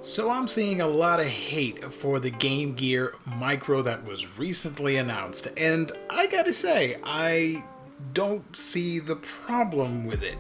So I'm seeing a lot of hate for the Game Gear Micro that was recently announced, and I gotta say, I don't see the problem with it.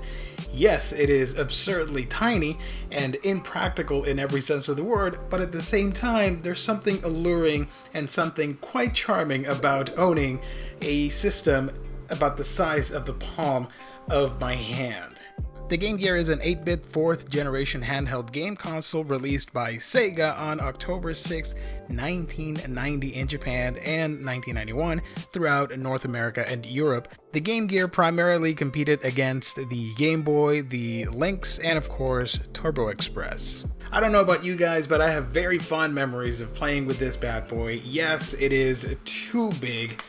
Yes, it is absurdly tiny and impractical in every sense of the word, but at the same time, there's something alluring and something quite charming about owning a system about the size of the palm of my hand. The Game Gear is an 8-bit 4th generation handheld game console released by Sega on October 6, 1990 in Japan and 1991 throughout North America and Europe. The Game Gear primarily competed against the Game Boy, the Lynx, and of course Turbo Express. I don't know about you guys, but I have very fond memories of playing with this bad boy. Yes, it is too big.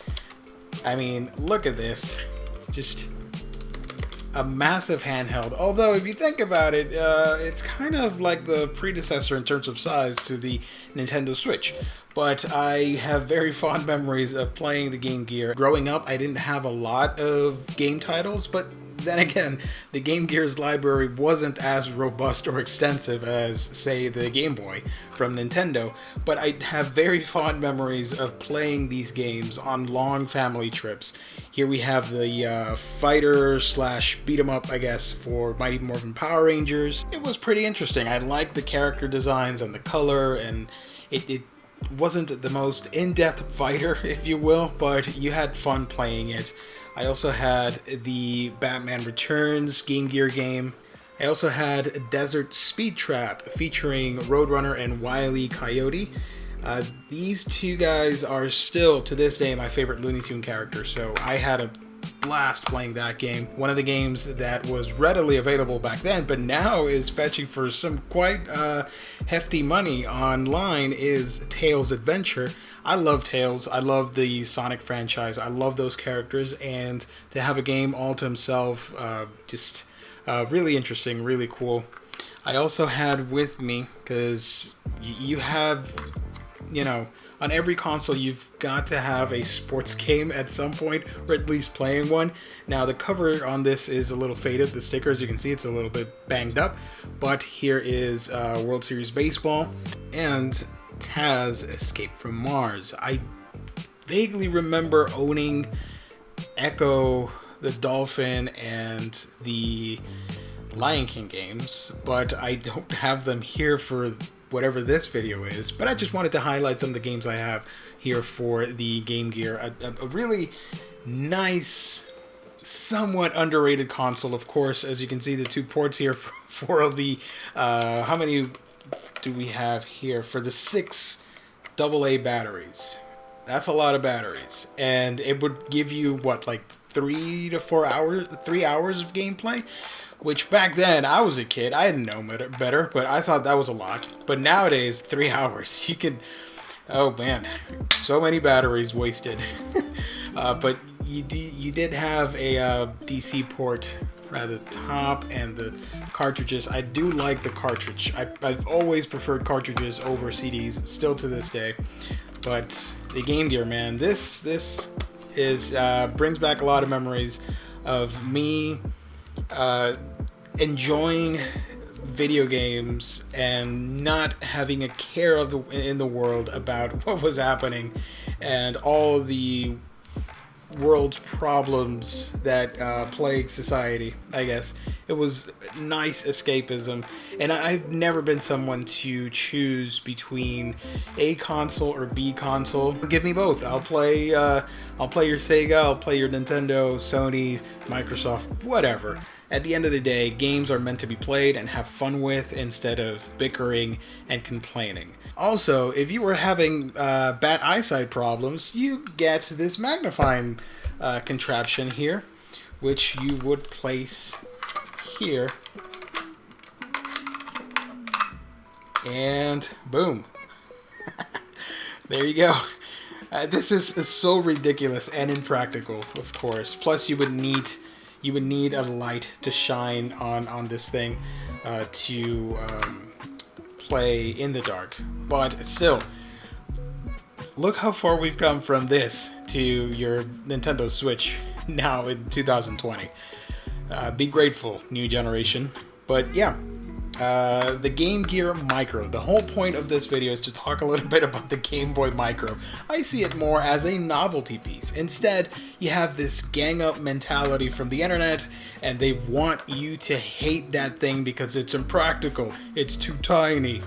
I mean, look at this. Just a massive handheld. Although, if you think about it, it's kind of like the predecessor in terms of size to the Nintendo Switch. But I have very fond memories of playing the Game Gear. Growing up, I didn't have a lot of game titles, but then again, the Game Gear's library wasn't as robust or extensive as, say, the Game Boy from Nintendo, but I have very fond memories of playing these games on long family trips. Here we have the fighter slash beat 'em up, I guess, for Mighty Morphin Power Rangers. It was pretty interesting. I liked the character designs and the color, and it wasn't the most in-depth fighter, if you will, but you had fun playing it. I also had the Batman Returns Game Gear game. I also had Desert Speed Trap featuring Roadrunner and Wile E. Coyote. These two guys are still, to this day, my favorite Looney Tune characters, so I had a blast playing that game. One of the games that was readily available back then, but now is fetching for some quite hefty money online, is Tails Adventure. I love Tails. I love the Sonic franchise. I love those characters, and to have a game all to himself, just really interesting, really cool. I also had with me, because you have, on every console you've got to have a sports game at some point, or at least playing one. Now the cover on this is a little faded. The sticker, as you can see, it's a little bit banged up, but here is World Series Baseball and Taz Escape from Mars. I vaguely remember owning Echo the Dolphin and the Lion King games, but I don't have them here for whatever this video is. But I just wanted to highlight some of the games I have here for the Game Gear. A really nice, somewhat underrated console, of course. As you can see, the two ports here for the how many do we have here? For the 6 AA batteries. That's a lot of batteries, and it would give you what, like 3 hours of gameplay, which back then I was a kid, I didn't know better, but I thought that was a lot. But nowadays, 3 hours, you can, oh man, so many batteries wasted. But you did have a DC port at the top, and the cartridges. I do like the cartridge. I've always preferred cartridges over CDs, still to this day. But the Game Gear, man, this is brings back a lot of memories of me enjoying video games and not having a care in the world about what was happening and all the world's problems that plague society, I guess. It was nice escapism, and I've never been someone to choose between A console or B console. Give me both. I'll play your Sega, I'll play your Nintendo, Sony, Microsoft, whatever. At the end of the day, games are meant to be played and have fun with instead of bickering and complaining. Also, if you were having bad eyesight problems, you get this magnifying contraption here, which you would place here. And boom. There you go. This is so ridiculous and impractical, of course. Plus, you would need a light to shine on this thing to play in the dark. But still, look how far we've come from this to your Nintendo Switch now in 2020. Be grateful, new generation. But yeah, The Game Gear Micro. The whole point of this video is to talk a little bit about the Game Boy Micro. I see it more as a novelty piece. Instead, you have this gang up mentality from the internet, and they want you to hate that thing because it's impractical, it's too tiny.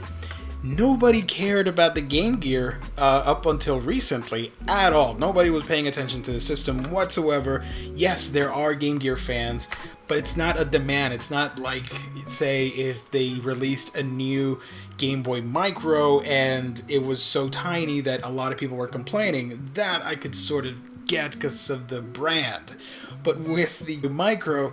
Nobody cared about the Game Gear up until recently at all. Nobody was paying attention to the system whatsoever. Yes, there are Game Gear fans, but it's not a demand. It's not like, say, if they released a new Game Boy Micro and it was so tiny that a lot of people were complaining. That I could sort of get because of the brand. But with the Micro,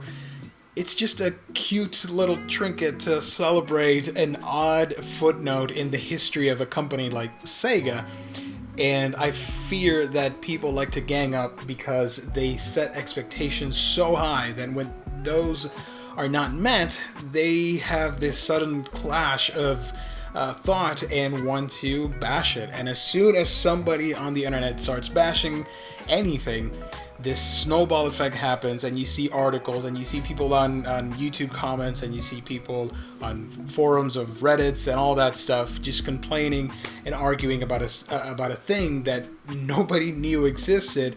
it's just a cute little trinket to celebrate an odd footnote in the history of a company like Sega. And I fear that people like to gang up because they set expectations so high that when those are not met, they have this sudden clash of thought and want to bash it. And as soon as somebody on the internet starts bashing anything, this snowball effect happens, and you see articles, and you see people on YouTube comments, and you see people on forums of Reddits and all that stuff just complaining and arguing about a thing that nobody knew existed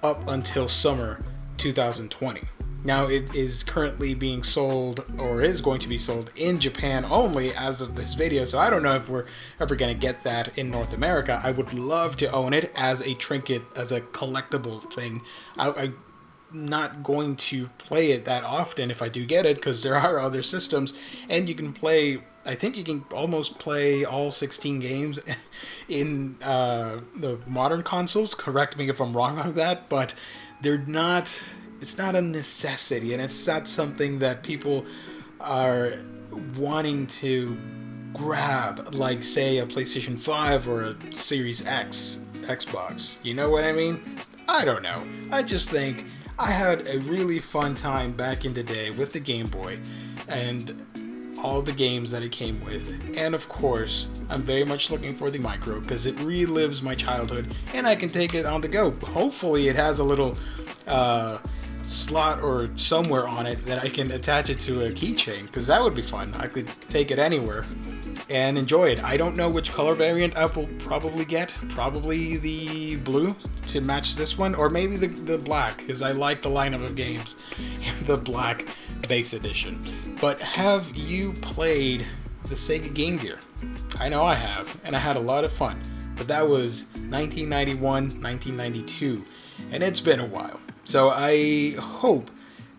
up until summer 2020. Now it is currently being sold, or is going to be sold, in Japan only as of this video, so I don't know if we're ever going to get that in North America. I would love to own it as a trinket, as a collectible thing. I'm not going to play it that often if I do get it, because there are other systems, and you can play, I think you can almost play all 16 games in the modern consoles. Correct me if I'm wrong on that, but they're not... It's not a necessity, and it's not something that people are wanting to grab, like, say, a PlayStation 5 or a Series X Xbox. You know what I mean? I don't know. I just think I had a really fun time back in the day with the Game Boy and all the games that it came with. And of course, I'm very much looking for the Micro because it relives my childhood, and I can take it on the go. Hopefully it has a little slot or somewhere on it that I can attach it to a keychain, because that would be fun. I could take it anywhere and enjoy it. I don't know which color variant I will probably get. Probably the blue to match this one, or maybe the black, because I like the lineup of games in the black base edition. But have you played the Sega Game Gear? I know I have, and I had a lot of fun. But that was 1991, 1992, and it's been a while. So I hope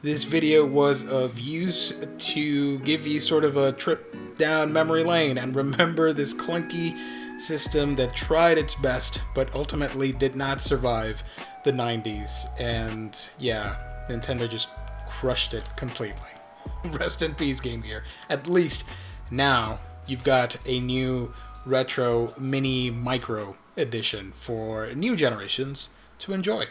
this video was of use to give you sort of a trip down memory lane and remember this clunky system that tried its best but ultimately did not survive the 90s. And yeah, Nintendo just crushed it completely. Rest in peace, Game Gear. At least now you've got a new retro mini micro edition for new generations to enjoy.